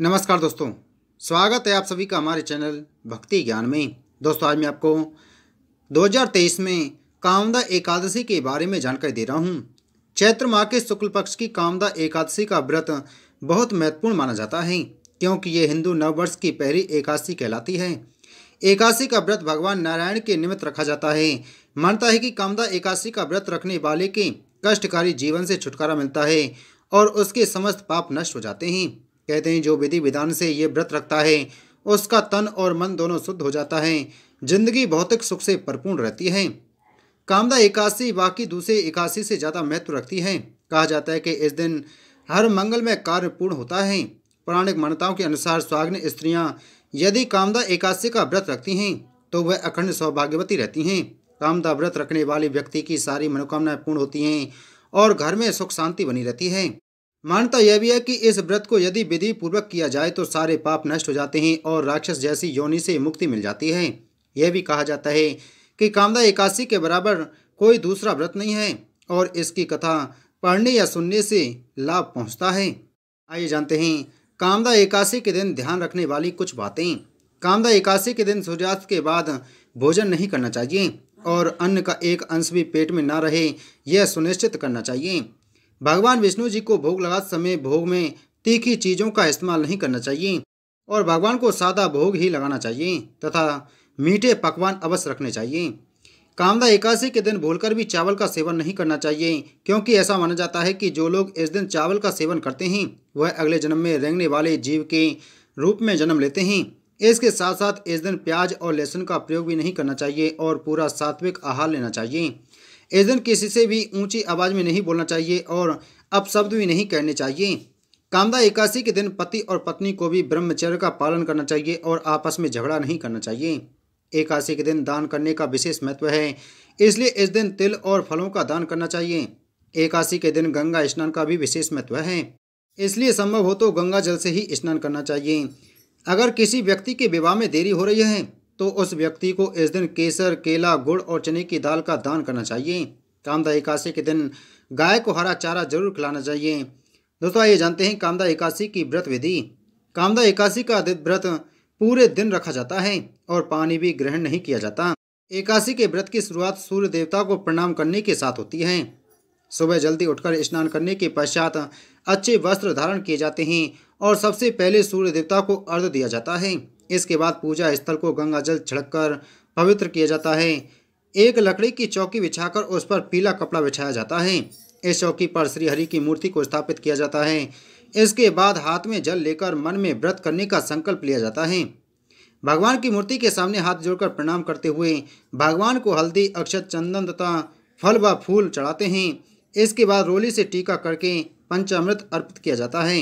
नमस्कार दोस्तों। स्वागत है आप सभी का हमारे चैनल भक्ति ज्ञान में। दोस्तों, आज मैं आपको 2023 में कामदा एकादशी के बारे में जानकारी दे रहा हूँ। चैत्र माह के शुक्ल पक्ष की कामदा एकादशी का व्रत बहुत महत्वपूर्ण माना जाता है, क्योंकि ये हिंदू नववर्ष की पहली एकादशी कहलाती है। एकादशी का व्रत भगवान नारायण के निमित्त रखा जाता है। मानता है कि कामदा एकादशी का व्रत रखने वाले के कष्टकारी जीवन से छुटकारा मिलता है और उसके समस्त पाप नष्ट हो जाते हैं। कहते हैं जो विधि विधान से ये व्रत रखता है उसका तन और मन दोनों शुद्ध हो जाता है, जिंदगी भौतिक सुख से परिपूर्ण रहती है। कामदा एकादशी बाकी दूसरे एकादशी से ज़्यादा महत्व रखती है। कहा जाता है कि इस दिन हर मंगलमय कार्य पूर्ण होता है। पौराणिक मान्यताओं के अनुसार सुहागिन स्त्रियां यदि कामदा एकादशी का व्रत रखती हैं तो वह अखंड सौभाग्यवती रहती हैं। कामदा व्रत रखने वाले व्यक्ति की सारी मनोकामनाएं पूर्ण होती हैं और घर में सुख शांति बनी रहती है। मान्यता यह भी है कि इस व्रत को यदि विधि पूर्वक किया जाए तो सारे पाप नष्ट हो जाते हैं और राक्षस जैसी योनि से मुक्ति मिल जाती है। यह भी कहा जाता है कि कामदा एकादशी के बराबर कोई दूसरा व्रत नहीं है और इसकी कथा पढ़ने या सुनने से लाभ पहुंचता है। आइए जानते हैं कामदा एकादशी के दिन ध्यान रखने वाली कुछ बातें। कामदा एकादशी के दिन सूर्यास्त के बाद भोजन नहीं करना चाहिए और अन्न का एक अंश भी पेट में ना रहे, यह सुनिश्चित करना चाहिए। भगवान विष्णु जी को भोग लगाते समय भोग में तीखी चीज़ों का इस्तेमाल नहीं करना चाहिए और भगवान को सादा भोग ही लगाना चाहिए तथा मीठे पकवान अवश्य रखने चाहिए। कामदा एकादशी के दिन भूलकर भी चावल का सेवन नहीं करना चाहिए, क्योंकि ऐसा माना जाता है कि जो लोग इस दिन चावल का सेवन करते हैं वह अगले जन्म में रेंगने वाले जीव के रूप में जन्म लेते हैं। इसके साथ साथ इस दिन प्याज और लहसुन का प्रयोग भी नहीं करना चाहिए और पूरा सात्विक आहार लेना चाहिए। इस दिन किसी से भी ऊंची आवाज़ में नहीं बोलना चाहिए और अपशब्द भी नहीं कहने चाहिए। कामदा एकादशी के दिन पति और पत्नी को भी ब्रह्मचर्य का पालन करना चाहिए और आपस में झगड़ा नहीं करना चाहिए। एकादशी के दिन दान करने का विशेष महत्व है, इसलिए इस दिन तिल और फलों का दान करना चाहिए। एकादशी के दिन गंगा स्नान का भी विशेष महत्व है, इसलिए संभव हो तो गंगा जल से ही स्नान करना चाहिए। अगर किसी व्यक्ति के विवाह में देरी हो रही है तो उस व्यक्ति को इस दिन केसर, केला, गुड़ और चने की दाल का दान करना चाहिए। कामदा एकादशी के दिन गाय को हरा चारा जरूर खिलाना चाहिए। दोस्तों, आइए जानते हैं कामदा एकादशी की व्रत विधि। कामदा एकादशी का व्रत पूरे दिन रखा जाता है और पानी भी ग्रहण नहीं किया जाता। एकादशी के व्रत की शुरुआत सूर्य देवता को प्रणाम करने के साथ होती है। सुबह जल्दी उठकर स्नान करने के पश्चात अच्छे वस्त्र धारण किए जाते हैं और सबसे पहले सूर्य देवता को अर्घ्य दिया जाता है। इसके बाद पूजा स्थल को गंगा जल छिड़ककर पवित्र किया जाता है। एक लकड़ी की चौकी बिछाकर उस पर पीला कपड़ा बिछाया जाता है। इस चौकी पर श्री हरि की मूर्ति को स्थापित किया जाता है। इसके बाद हाथ में जल लेकर मन में व्रत करने का संकल्प लिया जाता है। भगवान की मूर्ति के सामने हाथ जोड़कर प्रणाम करते हुए भगवान को हल्दी, अक्षत, चंदन तथा फल व फूल चढ़ाते हैं। इसके बाद रोली से टीका करके पंचामृत अर्पित किया जाता है।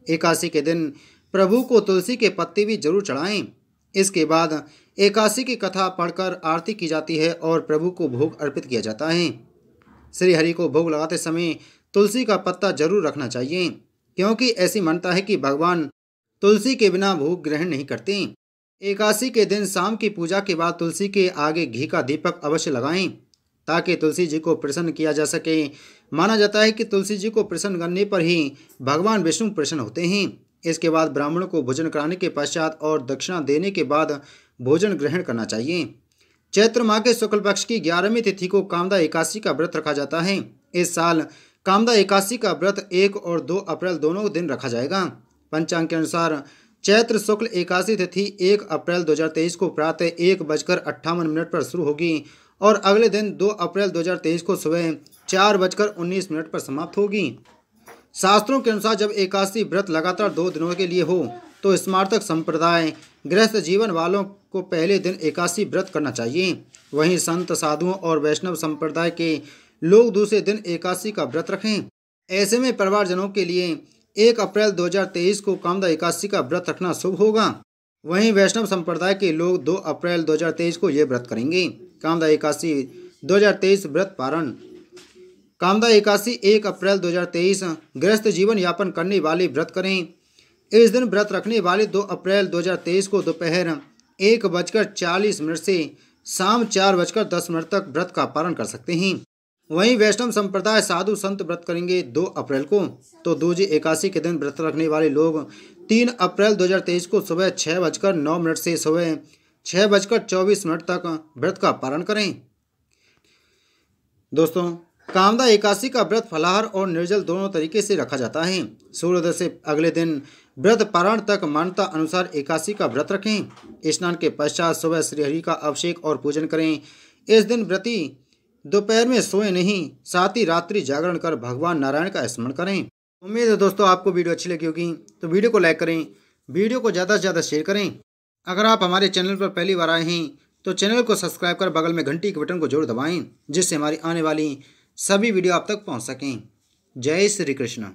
एकादशी के दिन प्रभु को तुलसी के पत्ते भी जरूर चढ़ाएं। इसके बाद एकादशी की कथा पढ़कर आरती की जाती है और प्रभु को भोग अर्पित किया जाता है। श्री हरि को भोग लगाते समय तुलसी का पत्ता जरूर रखना चाहिए, क्योंकि ऐसी मान्यता है कि भगवान तुलसी के बिना भोग ग्रहण नहीं करते। एकादशी के दिन शाम की पूजा के बाद तुलसी के आगे घी का दीपक अवश्य लगाएं, ताकि तुलसी जी को प्रसन्न किया जा सके। माना जाता है कि तुलसी जी को प्रसन्न करने पर ही भगवान विष्णु प्रसन्न होते हैं। इसके बाद ब्राह्मणों को भोजन कराने के पश्चात और दक्षिणा देने के बाद भोजन ग्रहण करना चाहिए। चैत्र माह के शुक्ल पक्ष की 11वीं तिथि को कामदा एकादशी का व्रत रखा जाता है। इस साल कामदा एकादशी का व्रत 1 और 2 अप्रैल दोनों दिन रखा जाएगा। पंचांग के अनुसार चैत्र शुक्ल एकादशी तिथि 1 अप्रैल 2023 को प्रातः 1:58 पर शुरू होगी और अगले दिन 2 अप्रैल 2023 को सुबह 4:19 पर समाप्त होगी। शास्त्रों के अनुसार जब एकादशी व्रत लगातार 2 दिनों के लिए हो तो स्मार्तक संप्रदाय गृहस्थ जीवन वालों को पहले दिन एकादशी व्रत करना चाहिए। वहीं संत, साधुओं और वैष्णव संप्रदाय के लोग दूसरे दिन एकादशी का व्रत रखें। ऐसे में परिवारजनों के लिए 1 अप्रैल 2023 को कामदा एकादशी का व्रत रखना शुभ होगा। वहीं वैष्णव संप्रदाय के लोग 2 अप्रैल 2023 को ये व्रत करेंगे। कामदा एकादशी 2023 व्रत पारण। कामदा एकादशी 1 अप्रैल 2023 गृहस्थ जीवन यापन करने वाले व्रत करें। इस दिन व्रत रखने वाले 2 अप्रैल 2023 को दोपहर 1:40 से शाम 4:10 तक व्रत का पालन कर सकते हैं। वहीं वैष्णव संप्रदाय साधु संत व्रत करेंगे 2 अप्रैल को। तो दूजी एकादशी के दिन व्रत रखने वाले लोग 3 अप्रैल 2023 को सुबह 6:09 से सुबह 6:24 तक व्रत का पारण करें। दोस्तों, कामदा एकादशी का व्रत फलाहार और निर्जल दोनों तरीके से रखा जाता है। सूर्योदय से अगले दिन व्रत पारण तक मान्यता अनुसार एकादशी का व्रत रखें। स्नान के पश्चात सुबह श्रीहरि का अभिषेक और पूजन करें। इस दिन व्रती दोपहर में सोए नहीं, साथ ही रात्रि जागरण कर भगवान नारायण का स्मरण करें। उम्मीद है दोस्तों आपको वीडियो अच्छी लगी होगी, तो वीडियो को लाइक करें, वीडियो को ज़्यादा से ज़्यादा शेयर करें। अगर आप हमारे चैनल पर पहली बार आए हैं तो चैनल को सब्सक्राइब कर बगल में घंटी के बटन को जरूर दबाएं, जिससे हमारी आने वाली सभी वीडियो आप तक पहुंच सकें। जय श्री कृष्ण।